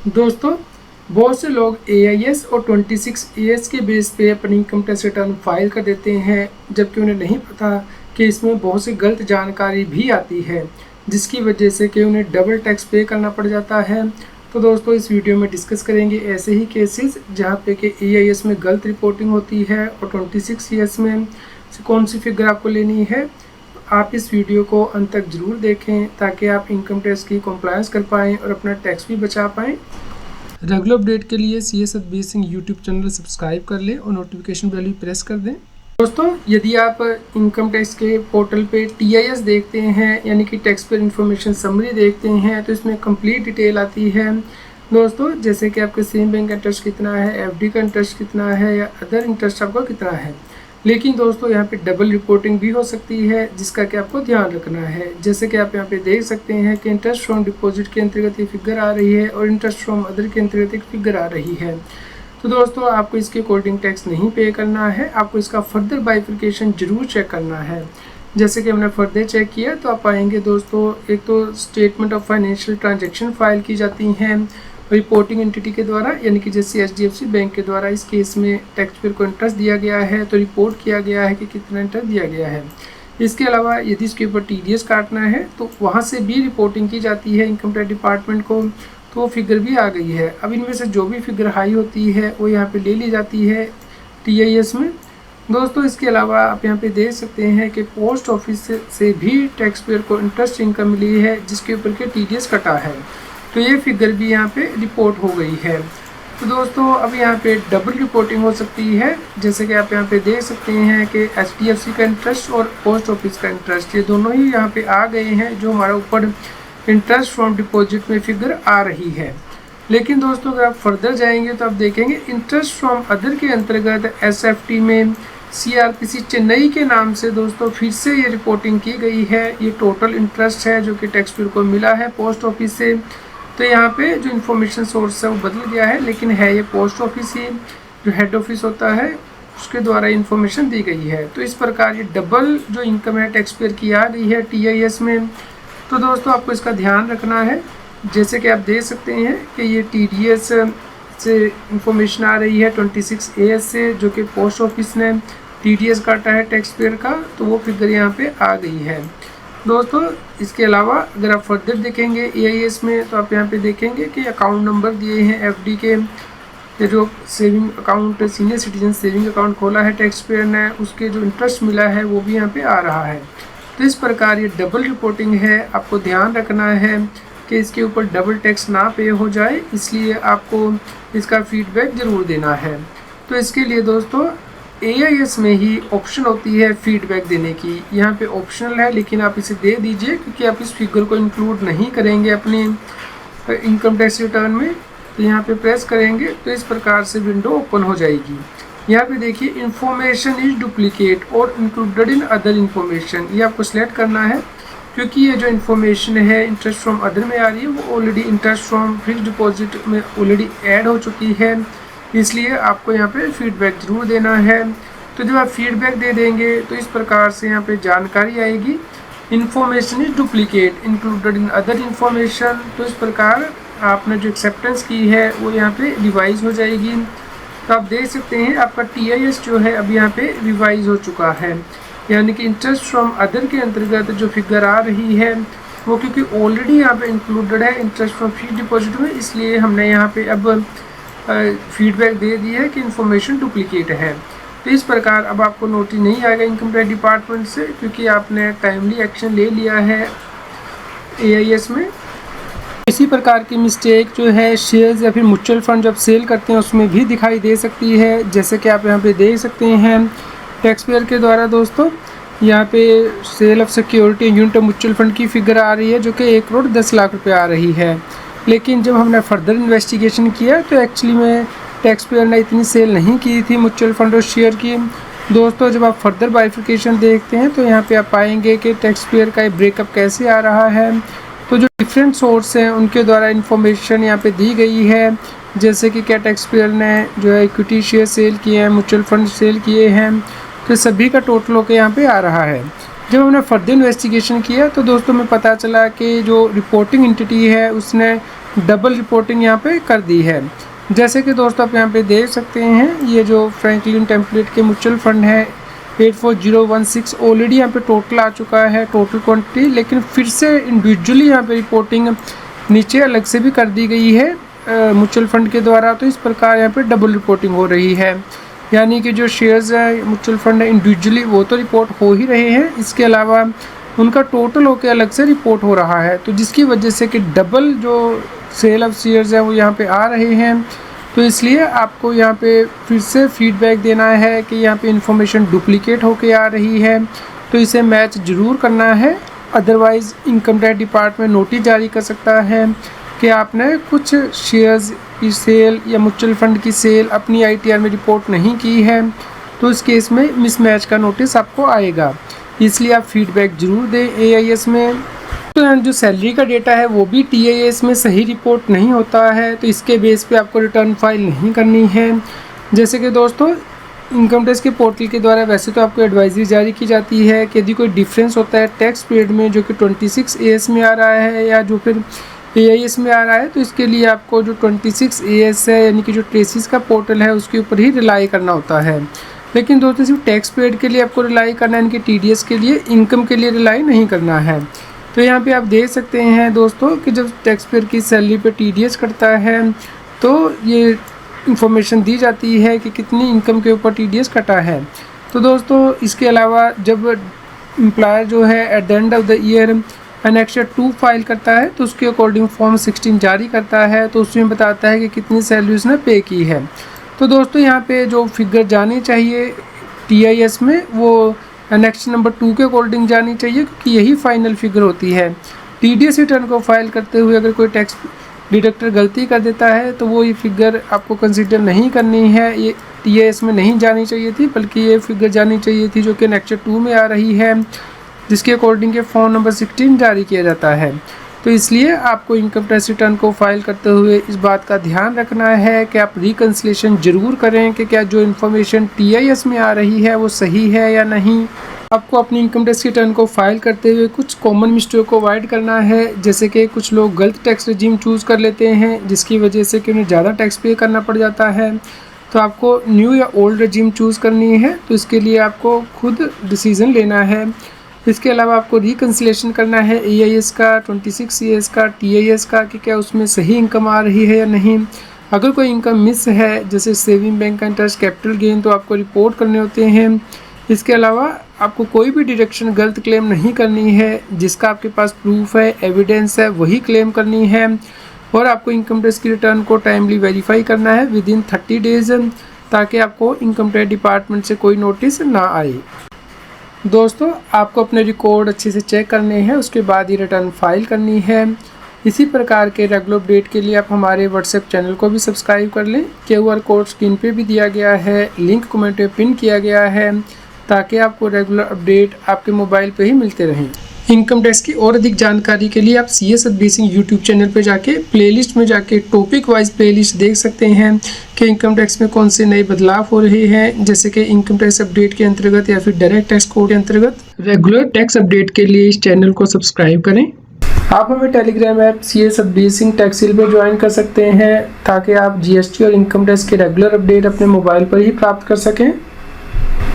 दोस्तों, बहुत से लोग एआईएस और 26 एएस के बेस पे अपनी इनकम टैक्स रिटर्न फाइल कर देते हैं, जबकि उन्हें नहीं पता कि इसमें बहुत सी गलत जानकारी भी आती है, जिसकी वजह से कि उन्हें डबल टैक्स पे करना पड़ जाता है। तो दोस्तों, इस वीडियो में डिस्कस करेंगे ऐसे ही केसेस जहाँ पे कि एआईएस में गलत रिपोर्टिंग होती है और 26 एएस में कौन सी फिगर आपको लेनी है। आप इस वीडियो को अंत तक ज़रूर देखें ताकि आप इनकम टैक्स की कंप्लायंस कर पाएँ और अपना टैक्स भी बचा पाएँ। रेगुलर अपडेट के लिए CS Satbir Singh YouTube channel subscribe कर लें और नोटिफिकेशन बेल भी प्रेस कर दें। दोस्तों, यदि आप इनकम टैक्स के पोर्टल पे TIS देखते हैं, यानी कि टैक्स पेयर इन्फॉर्मेशन समरी देखते हैं, तो इसमें कंप्लीट डिटेल आती है दोस्तों, जैसे कि आपके सेम बैंक का इंटरेस्ट कितना है, FD का इंटरेस्ट कितना है या अदर इंटरेस्ट आपका कितना है। लेकिन दोस्तों, यहाँ पे डबल रिपोर्टिंग भी हो सकती है, जिसका कि आपको ध्यान रखना है। जैसे कि आप यहाँ पे देख सकते हैं कि इंटरेस्ट फ्रॉम डिपॉजिट के अंतर्गत ये फिगर आ रही है और इंटरेस्ट फ्रॉम अदर के अंतर्गत एक फिगर आ रही है। तो दोस्तों, आपको इसके अकॉर्डिंग टैक्स नहीं पे करना है, आपको इसका फर्दर बाइफिकेशन जरूर चेक करना है। जैसे कि हमने फर्दर चेक किया तो आप पाएंगे दोस्तों, एक तो statement of financial transaction file की जाती हैं रिपोर्टिंग एंटिटी के द्वारा, यानी कि जैसे HDFC बैंक के द्वारा इस केस में टैक्स पेयर को इंटरेस्ट दिया गया है तो रिपोर्ट किया गया है कि कितना इंटरेस्ट दिया गया है। इसके अलावा यदि इसके ऊपर TDS काटना है तो वहाँ से भी रिपोर्टिंग की जाती है इनकम टैक्स डिपार्टमेंट को, तो वो फिगर भी आ गई है। अब इनमें से जो भी फिगर हाई होती है वो यहाँ पे ले ली जाती है TIS में। दोस्तों, इसके अलावा आप यहाँ पे देख सकते हैं कि पोस्ट ऑफिस से भी टैक्स पेयर को इंटरेस्ट इनकम मिली है, जिसके ऊपर के TDS कटा है, तो ये फिगर भी यहाँ पे रिपोर्ट हो गई है। तो दोस्तों, अब यहाँ पे डबल रिपोर्टिंग हो सकती है, जैसे कि आप यहाँ पे देख सकते हैं कि HDFC का इंटरेस्ट और पोस्ट ऑफिस का इंटरेस्ट ये दोनों ही यहाँ पे आ गए हैं, जो हमारा ऊपर इंटरेस्ट फ्रॉम डिपॉजिट में फिगर आ रही है। लेकिन दोस्तों, अगर आप फर्दर जाएंगे तो आप देखेंगे इंटरेस्ट फ्रॉम अदर के अंतर्गत SFT में CRPC चेन्नई के नाम से दोस्तों फिर से ये रिपोर्टिंग की गई है। ये टोटल इंटरेस्ट है जो कि टैक्स पेयर को मिला है पोस्ट ऑफिस से। तो यहाँ पे जो इन्फॉर्मेशन सोर्स है वो बदल गया है, लेकिन है ये पोस्ट ऑफिस ही, जो हेड ऑफिस होता है उसके द्वारा इन्फॉर्मेशन दी गई है। तो इस प्रकार ये डबल जो इनकम है टैक्स पेयर की आ गई है TIS में। तो दोस्तों, आपको इसका ध्यान रखना है। जैसे कि आप देख सकते हैं कि ये TDS से इन्फॉर्मेशन आ रही है 26 AS से, जो कि पोस्ट ऑफिस ने TDS काटा है टैक्स पेयर का, तो वो फिगर यहाँ पे आ गई है दोस्तों। इसके अलावा अगर आप फर्दर देखेंगे AIS में तो आप यहाँ पे देखेंगे कि अकाउंट नंबर दिए हैं FD के, जो saving account senior citizen saving account खोला है टैक्स पेयर ने, उसके जो इंटरेस्ट मिला है वो भी यहाँ पे आ रहा है। तो इस प्रकार ये डबल रिपोर्टिंग है, आपको ध्यान रखना है कि इसके ऊपर डबल टैक्स ना पे हो जाए, इसलिए आपको इसका फीडबैक ज़रूर देना है। तो इसके लिए दोस्तों AIS में ही ऑप्शन होती है फीडबैक देने की, यहाँ पे ऑप्शनल है, लेकिन आप इसे दे दीजिए क्योंकि आप इस फिगर को इंक्लूड नहीं करेंगे अपने इनकम टैक्स रिटर्न में। तो यहाँ पे प्रेस करेंगे तो इस प्रकार से विंडो ओपन हो जाएगी। यहाँ पे देखिए इन्फॉर्मेशन इज डुप्लीकेट और इंक्लूडेड इन अदर इन्फॉर्मेशन, ये आपको सिलेक्ट करना है क्योंकि ये जो इन्फॉर्मेशन है इंटरेस्ट फ्रॉम अदर में आ रही है वो already interest from fixed deposit में ऑलरेडी ऐड हो चुकी है, इसलिए आपको यहाँ पे फीडबैक ज़रूर देना है। तो जब आप फीडबैक दे देंगे तो इस प्रकार से यहाँ पे जानकारी आएगी, information is duplicate included in other information. तो इस प्रकार आपने जो एक्सेप्टेंस की है वो यहाँ पे रिवाइज हो जाएगी। तो आप देख सकते हैं आपका TIS जो है अब यहाँ पे रिवाइज हो चुका है, यानी कि इंटरेस्ट फ्रॉम अदर के अंतर्गत जो फिगर आ रही है वो क्योंकि ऑलरेडी यहाँ पे इंक्लूडेड है इंटरेस्ट फ्रॉम फिक्स्ड डिपॉजिट में, इसलिए हमने यहाँ पे अब फीडबैक दे दी है कि इन्फॉर्मेशन डुप्लीकेट है। तो इस प्रकार अब आपको नोटिस नहीं आएगा इनकम टैक्स डिपार्टमेंट से, क्योंकि आपने टाइमली एक्शन ले लिया है AIS में। इसी प्रकार की मिस्टेक जो है शेयर्स या फिर म्यूचुअल फंड जब सेल करते हैं उसमें भी दिखाई दे सकती है। जैसे कि आप यहाँ पे देख सकते हैं टैक्स पेयर के द्वारा दोस्तों यहाँ पे sale of security unit mutual fund की फिगर आ रही है, जो कि 1 करोड़ 10 लाख रुपये आ रही है। लेकिन जब हमने फर्दर इन्वेस्टिगेशन किया तो एक्चुअली में टैक्स पेयर ने इतनी सेल नहीं की थी म्यूचुअल फंड और शेयर की। दोस्तों, जब आप फर्दर बाइफिकेशन देखते हैं तो यहाँ पे आप पाएंगे कि टैक्स पेयर का ब्रेकअप कैसे आ रहा है। तो जो डिफरेंट सोर्स हैं उनके द्वारा इन्फॉर्मेशन यहाँ पे दी गई है, जैसे कि क्या टैक्स पेयर ने जो है इक्विटी शेयर सेल किए हैं, म्यूचुअल फंड सेल किए हैं, तो सभी का टोटल होकर यहाँ पे आ रहा है। जब हमने फर्दर इन्वेस्टिगेशन किया तो दोस्तों में पता चला कि जो रिपोर्टिंग एंटिटी है उसने डबल रिपोर्टिंग यहाँ पे कर दी है। जैसे कि दोस्तों आप यहाँ पे देख सकते हैं, ये जो फ्रैंकलिन टेम्पलेट के म्यूचुअल फंड है 84016 ऑलरेडी यहाँ पे टोटल आ चुका है, टोटल क्वांटिटी, लेकिन फिर से इंडिविजुअली यहाँ पे रिपोर्टिंग नीचे अलग से भी कर दी गई है म्यूचुअल फंड के द्वारा। तो इस प्रकार यहाँ पे डबल रिपोर्टिंग हो रही है, यानी कि जो शेयर्स है म्यूचुअल फंड है इंडिविजुअली वो तो रिपोर्ट हो ही रहे हैं, इसके अलावा उनका टोटल होकर अलग से रिपोर्ट हो रहा है। तो जिसकी वजह से कि डबल जो सेल ऑफ शेयर्स है वो यहाँ पे आ रहे हैं। तो इसलिए आपको यहाँ पे फिर से फीडबैक देना है कि यहाँ पे इंफॉर्मेशन डुप्लीकेट होके आ रही है, तो इसे मैच ज़रूर करना है, otherwise income tax department notice जारी कर सकता है कि आपने कुछ शेयर्स की सेल या म्यूचुअल फंड की सेल अपनी ITR में रिपोर्ट नहीं की है, तो इस केस में मिसमैच का नोटिस आपको आएगा। इसलिए आप फीडबैक ज़रूर दें AIS में। तो जो सैलरी का डेटा है वो भी TIS में सही रिपोर्ट नहीं होता है, तो इसके बेस पे आपको रिटर्न फाइल नहीं करनी है। जैसे कि दोस्तों इनकम टैक्स के पोर्टल के द्वारा वैसे तो आपको एडवाइजरी जारी की जाती है कि यदि कोई डिफरेंस होता है टैक्स पीरियड में जो कि 26 AS में आ रहा है या जो फिर AIS में आ रहा है, तो इसके लिए आपको जो 26 AS है यानी कि जो ट्रेसिस का पोर्टल है उसके ऊपर ही रिलाई करना होता है। लेकिन दोस्तों सिर्फ टैक्स पीरियड के लिए आपको रिलाई करना है, इनके TDS के लिए, इनकम के लिए रिलाई नहीं करना है। तो यहाँ पे आप देख सकते हैं दोस्तों कि जब टैक्स पेयर की सैलरी पे TDS कटता है तो ये इंफॉर्मेशन दी जाती है कि कितनी इनकम के ऊपर TDS कटा है। तो दोस्तों इसके अलावा जब एम्प्लॉयर जो है at the end of the year annexure 2 file करता है तो उसके अकॉर्डिंग फॉर्म 16 जारी करता है, तो उसमें बताता है कि कितनी सैलरी उसने पे की है। तो दोस्तों यहाँ पे जो फिगर जानी चाहिए TIS में वो एनेक्स नंबर 2 के अकॉर्डिंग जानी चाहिए, क्योंकि यही फाइनल फिगर होती है। TDS रिटर्न को फाइल करते हुए अगर कोई टैक्स डिडक्टर गलती कर देता है तो वो ये फिगर आपको कंसीडर नहीं करनी है, ये TIS में नहीं जानी चाहिए थी, बल्कि ये फिगर जानी चाहिए थी जो कि एनेक्स 2 में आ रही है, जिसके अकॉर्डिंग के फॉर्म नंबर 16 जारी किया जाता है। तो इसलिए आपको इनकम टैक्स रिटर्न को फाइल करते हुए इस बात का ध्यान रखना है कि आप रिकन्सिलेशन ज़रूर करें कि क्या जो इन्फॉर्मेशन TIS में आ रही है वो सही है या नहीं। आपको अपनी इनकम टैक्स रिटर्न को फाइल करते हुए कुछ कॉमन मिस्टेक को अवॉइड करना है, जैसे कि कुछ लोग गलत टैक्स रजीम चूज़ कर लेते हैं जिसकी वजह से कि उन्हें ज़्यादा टैक्स पे करना पड़ जाता है। तो आपको न्यू या ओल्ड रजीम चूज़ करनी है, तो इसके लिए आपको खुद डिसीज़न लेना है। इसके अलावा आपको रिकन्सिलेशन करना है AIS का, 26 AS का, TIS का कि क्या उसमें सही इनकम आ रही है या नहीं। अगर कोई इनकम मिस है जैसे सेविंग बैंक का इंटरेस्ट, कैपिटल गेन, तो आपको रिपोर्ट करने होते हैं। इसके अलावा आपको कोई भी डिडक्शन गलत क्लेम नहीं करनी है, जिसका आपके पास प्रूफ है, एविडेंस है, वही क्लेम करनी है। और आपको इनकम टैक्स की रिटर्न को टाइमली वेरीफाई करना है विदिन 30 डेज़, ताकि आपको इनकम टैक्स डिपार्टमेंट से कोई नोटिस ना आए। दोस्तों आपको अपने रिकॉर्ड अच्छे से चेक करने हैं, उसके बाद ही रिटर्न फाइल करनी है। इसी प्रकार के रेगुलर अपडेट के लिए आप हमारे WhatsApp चैनल को भी सब्सक्राइब कर लें। QR कोड स्क्रीन पे भी दिया गया है, लिंक कमेंट में पिन किया गया है, ताकि आपको रेगुलर अपडेट आपके मोबाइल पे ही मिलते रहें। इनकम टैक्स की और अधिक जानकारी के लिए आप CS सर्विसिंग यूट्यूब चैनल पे जाके प्लेलिस्ट में जाके टॉपिक वाइज प्लेलिस्ट देख सकते हैं कि इनकम टैक्स में कौन से नए बदलाव हो रहे हैं, जैसे कि इनकम टैक्स अपडेट के अंतर्गत या फिर डायरेक्ट टैक्स कोड के अंतर्गत। रेगुलर टैक्स अपडेट के लिए इस चैनल को सब्सक्राइब करें। आप हमें टेलीग्राम ऐप CS सर्विसिंग टैक्सिल में ज्वाइन कर सकते हैं, ताकि आप GST और इनकम टैक्स के रेगुलर अपडेट अपने मोबाइल पर ही प्राप्त कर सकें।